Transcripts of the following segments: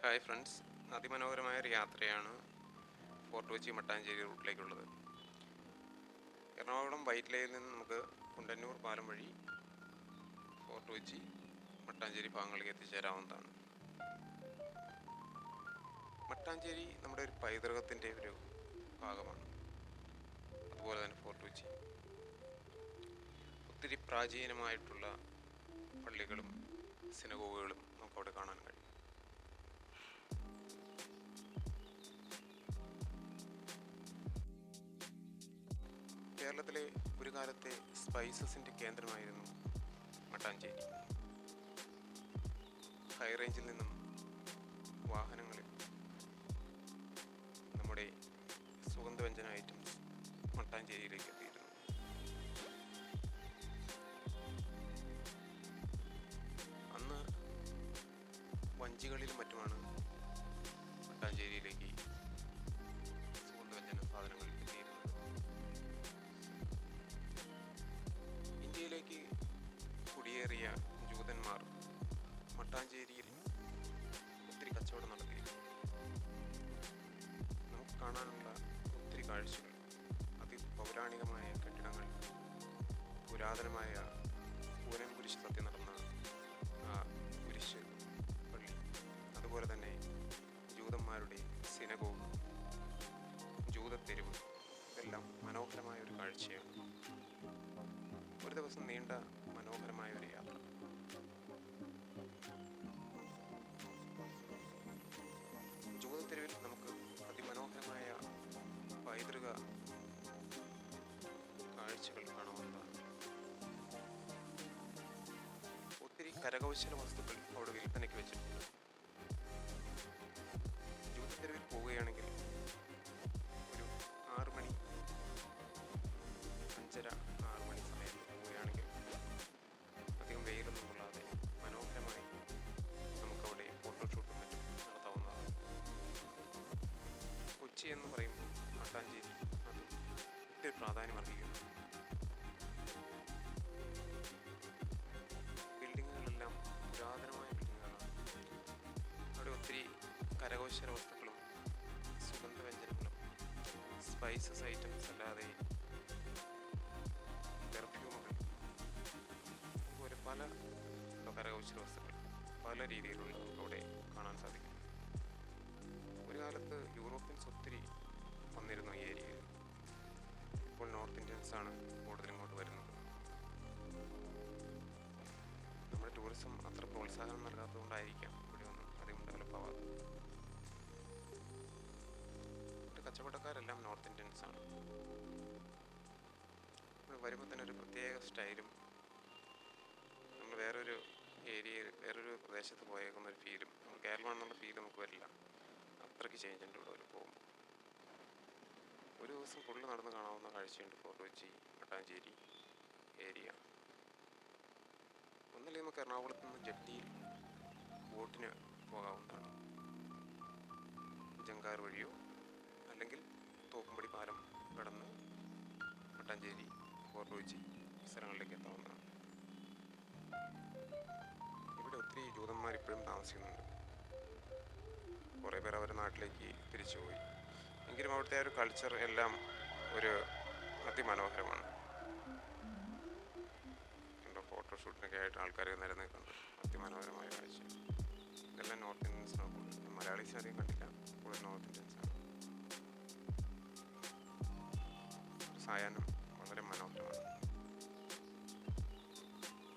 Hi friends, അതിമനോഹരമായ ഒരു യാത്രയാണ് ഫോർട്ട് കൊച്ചി മട്ടാഞ്ചേരി റൂട്ടിലേക്കുള്ളത്. എറണാകുളം വൈറ്റ്ലയിൽ നിന്ന് നമുക്ക് കുണ്ടന്നൂർ പാലം വഴി ഫോർട്ട് കൊച്ചി മട്ടാഞ്ചേരി ഭാഗങ്ങളിലേക്ക് എത്തിച്ചേരാവുന്നതാണ്. മട്ടാഞ്ചേരി നമ്മുടെ ഒരു പൈതൃകത്തിൻ്റെ ഒരു ഭാഗമാണ്. അതുപോലെ തന്നെ ഫോർട്ട് കൊച്ചി ഒത്തിരി പ്രാചീനമായിട്ടുള്ള പള്ളികളും സിനഗോഗുകളും നമുക്കവിടെ കാണാൻ കഴിയും. കേരളത്തിലെ ഒരു കാലത്തെ സ്പൈസസിൻ്റെ കേന്ദ്രമായിരുന്നു മട്ടാഞ്ചേരി. ഹൈ റേഞ്ചിൽ നിന്നും വാഹനങ്ങളിൽ നമ്മുടെ സുഗന്ധവ്യഞ്ജന ഐറ്റംസ് മട്ടാഞ്ചേരിയിലേക്ക് എത്തിയിരുന്നു. അന്ന് വഞ്ചികളിലും മറ്റുമാണ് മട്ടാഞ്ചേരിയിലേക്ക് സുഗന്ധവ്യഞ്ജന സാധനങ്ങൾ എത്തിയിരുന്നത്. ഇന്ത്യയിലേക്ക് കുടിയേറിയ ജൂതന്മാർ മട്ടാഞ്ചേരിയിൽ ഒത്തിരി കച്ചവടം നടത്തിയിരുന്നു. നമുക്ക് കാണാനുള്ള ഒത്തിരി കാഴ്ചകൾ, അതിപൗരാണികമായ കെട്ടിടങ്ങൾ, പുരാതനമായ പൂരം കുരിശ് സത്യം നടന്ന ആ കുരിശ് പള്ളി, അതുപോലെ തന്നെ ജൂതന്മാരുടെ സിനഗോഗ്, ജൂതത്തെരുവ്, ഇതെല്ലാം മനോഹരമായ ഒരു കാഴ്ചയാണ്. ഒരു ദിവസം നീണ്ട മനോഹരമായ ഒരു യാത്ര. ജൂതത്തെരുവിൽ നമുക്ക് അതിമനോഹരമായ പൈതൃക കാഴ്ചകൾ കാണാവുന്നതാണ്. ഒത്തിരി കരകൗശല വസ്തുക്കൾ അവിടെ വിൽപ്പനയ്ക്ക് വെച്ചിട്ടുണ്ട്. ജൂതത്തെരുവിൽ പോവുകയാണെങ്കിൽ ഒരു 6 മണി, 5:30-6 മണി സമയത്ത് പോവുകയാണെങ്കിൽ അധികം വെയിലൊന്നും കൊള്ളാതെ മനോഹരമായി നമുക്കവിടെ ഫോട്ടോഷൂട്ടും മറ്റും നടത്താവുന്നതാണ്. കൊച്ചി എന്ന് പറയുമ്പോൾ മട്ടാഞ്ചേരി അത് ഒത്തിരി പ്രാധാന്യം അർഹിക്കുന്നു. ബിൽഡിങ്ങുകളെല്ലാം പുരാതനമായ ബിൽഡിങ്ങുകളാണ്. അവിടെ ഒത്തിരി കരകൗശല വസ്തുക്കളും സുഗന്ധവ്യഞ്ജനങ്ങളും സ്പൈസസ് ഐറ്റംസ് അല്ലാതെ പെർഫ്യൂമുകൾ, അതുപോലെ പല കരകൗശല വസ്തുക്കൾ പല രീതിയിലുള്ള അവിടെ കാണാൻ സാധിക്കും. ഒരു കാലത്ത് യൂറോപ്യൻസ് ഒത്തിരി വന്നിരുന്നു ഈ ഏരിയയിൽ. ഇപ്പോൾ നോർത്ത് ഇന്ത്യൻസാണ് കൂടുതൽ ഇങ്ങോട്ട് വരുന്നത്. നമ്മുടെ ടൂറിസം അത്ര പ്രോത്സാഹനം നൽകാത്തതുകൊണ്ടായിരിക്കാം ഇവിടെ ഒന്നും അധികം ഡെവലപ്പ് ആവാത്തത്. ഇവിടെ കച്ചവടക്കാരെല്ലാം നോർത്ത് ഇന്ത്യൻസാണ്. വരുമ്പോൾ തന്നെ ഒരു പ്രത്യേക സ്റ്റൈലും, നമ്മൾ വേറൊരു ഏരിയയിൽ വേറൊരു പ്രദേശത്ത് പോയേക്കുന്ന ഒരു ഫീലും, നമ്മൾ കേരളമാണെന്നുള്ള ഫീൽ നമുക്ക് വരില്ല. അത്രയ്ക്ക് ചേഞ്ച് ഉണ്ട് ഇവിടെ പോകുമ്പോൾ. ഒരു ദിവസം ഫുള്ള് നടന്ന് കാണാവുന്ന കാഴ്ചയുണ്ട് ഫോർട്ട് കൊച്ചി മട്ടാഞ്ചേരി ഏരിയ. ഒന്നല്ലെങ്കിൽ നമുക്ക് എറണാകുളത്ത് നിന്ന് ജെട്ടിയിൽ ബോട്ടിന് പോകാവുന്നതാണ്, ജങ്കാർ വഴിയോ അല്ലെങ്കിൽ തോപ്പുംപടി പാലം കടന്ന് മട്ടാഞ്ചേരി, ഫോർട്ട് കൊച്ചി സ്ഥലങ്ങളിലേക്ക് എത്താവുന്നതാണ്. ഇവിടെ ഒത്തിരി ജൂതന്മാർ ഇപ്പോഴും താമസിക്കുന്നുണ്ട്. കുറേ പേർ അവരുടെ നാട്ടിലേക്ക് തിരിച്ചുപോയി. എങ്കിലും അവിടുത്തെ ആ ഒരു കൾച്ചർ എല്ലാം ഒരു അതിമനോഹരമാണ്. എൻ്റെ ഫോട്ടോഷൂട്ടിനൊക്കെ ആയിട്ട് ആൾക്കാർ നിരന്നിട്ടുണ്ട്. അതിമനോഹരമായ കാഴ്ച. ഇതെല്ലാം നോർത്ത് ഇന്ത്യൻസാണ് കൂടുതൽ. മലയാളീസിനെ അധികം കണ്ടില്ല, കൂടുതൽ നോർത്ത് ഇന്ത്യൻസാണ്. സായാഹ്നം വളരെ മനോഹരമാണ്.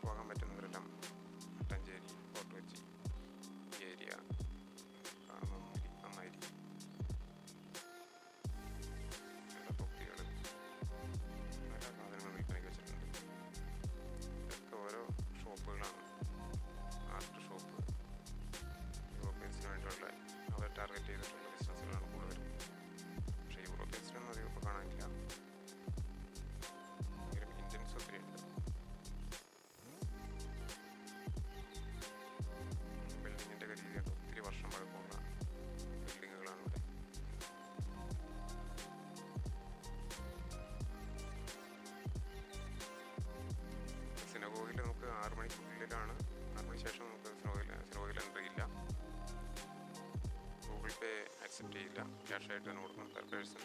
പോകാൻ പറ്റുന്നവരെല്ലാം മട്ടാഞ്ചേരി, ഫോർട്ട് കൊച്ചി ഈ ഏരിയ നന്നായിരിക്കും. നല്ല തൊപ്പികൾ, പല സാധനങ്ങൾ വിൽപ്പനയ്ക്ക് വെച്ചിട്ടുണ്ട്. ഇതൊക്കെ ഓരോ ഷോപ്പുകളാണ്. ആർട്ട് ഷോപ്പ്, യൂറോപ്യൻസിന് വേണ്ടിയുള്ള അവർ ടാർഗറ്റ് ചെയ്തിട്ടുള്ള ബിസിനസ്സുകളാണ് കൂടുതലും. പക്ഷേ യൂറോപ്യൻസിനൊന്നും അധികം ഇപ്പോൾ കാണാനില്ല. അക്സെപ്റ്റ് ചെയ്യില്ല, ക്യാഷായിട്ട് തന്നെ കൊടുക്കണം പെർ പേഴ്സൺ.